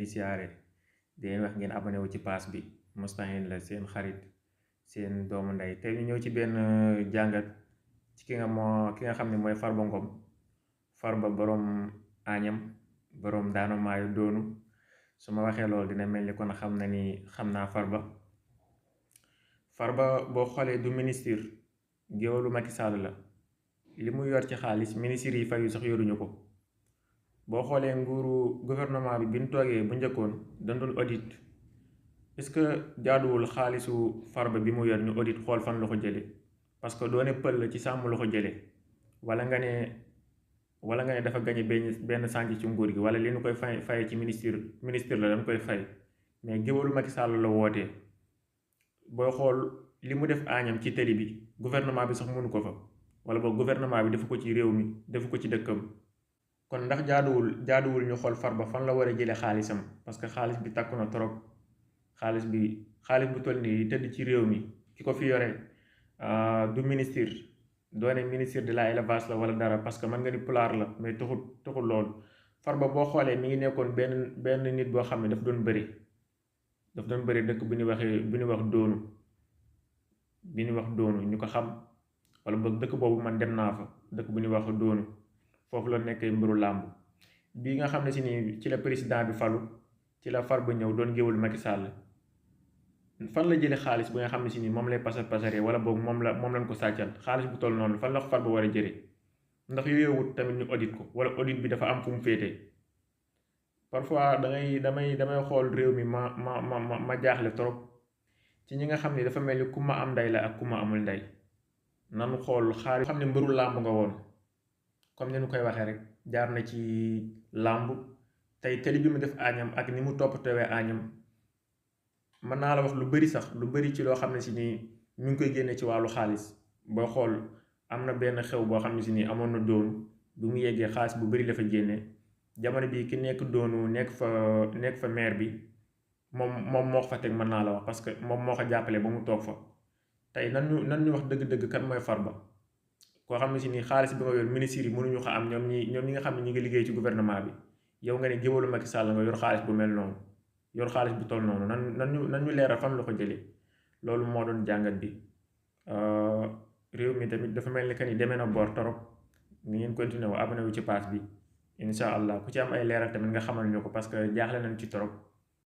di siyaare di leen wax ngeen abonné wu ci pass bi. Moustahine la seen xarit seen doomu ndey te ñu ñëw ci benn jàngat ci ki nga xam ne mooy Farba Ngom. Farba borom añam borom daanu maayu doonu su ma waxee loolu dina mel ni kon xam na ni xam naa Farba boo xoolee du ministre géwalu Macky Sall la li mu yor ci xaalis ministre yi fayu sax yoruñu ko. boo xoolee nguuru gouvernement bi ñu toogee bu njëkkoon dañ doon audit est-ce que jaaduwul xaalisu Farba bi mu yor ñu audit xool fan la ko jële parce que doone pël la ci sàmm la ko jële wala nga ne dafa gañe benn sànc ci nguur gi wala li ñu koy fay ci ministre la dañ koy fay mais géwalu Macky Sall la wootee. booy xool li mu def añam ci télé bi gouvernement bi sax mënu ko fa wala boog gouvernement bi defu ko ci réew mi defu ko ci dëkkam. kon ndax jaaduwul ñu xool Farba fan la war a jële xaalisam parce que xaalis bi takku na trop. xaalis bu toll nii tëdd ci réew mi ki ko fi yore du ministre doone ministre de la élevage la wala dara parce que mën nga ni pulaar la mais taxul loolu. Farba boo xoolee mi ngi nekkoon benn nit boo xam ne daf doon bëri dëkk bu ñu wax doonu ñu ko xam wala boog dëkk boobu man dem naa fa dëkk bu ñu wax doonu foofu la nekkee mbiru làmb bi nga xam ne si ni ci la président bi falu ci la Farba ñëw doon géwul Macky Sall fan la jële xaalis bu nga xam ne si ni moom lay pasaree wala boog moom lañ ko sàccal xaalis bu toll noonu fan la Farba war a jële ndax yooyu wut tamit ñu audit ko wala audit bi dafa am fu mu féetee. parfois damay xool réew mi ma jaaxle trop ci ñi nga xam ne dafa mel ni ku ma am ndey la ak ku ma amul ndey nanu xool xaalis xam ne mbiru làmb nga woon comme ni ñu koy waxee rek jaar na ci làmb tey télé bi mu def añam ak ni mu toppatewee añam mën naa la wax lu bari ci loo xam ne si nii ñu ngi koy génne ci wàllu xaalis. boo xool am na benn xew boo xam ne si nii amoon na doon bu mu yeggee xaalis bu bari la fa génne jamono bi ki nekk doonu nekk fa maire bi moom moo ko fa teg mën naa la wax parce que moom moo ko jàppale ba mu toog fa. tey nan ñu wax dëgg-dëgg kan mooy Farba koo xam ne si nii xaalis bi nga yor ministre yi mënuñu ko am ñoom ñi nga xam ne ñi ngi liggéey ci gouvernement bi yow nga ne géwalu Macky Sall nga yor xaalis bu mel noonu yor xaalis bu toll noonu nan ñu leeral fan la ko jëlee loolu moo doon jàngat bi. réew mi tamit dafa mel ni que ni demee na boor torop ni ngeen continué wu abonné wu ci pass bi incha allah ku ci am ay leeral tamit nga xamal ñu ko parce que jaaxle nañ ci torop.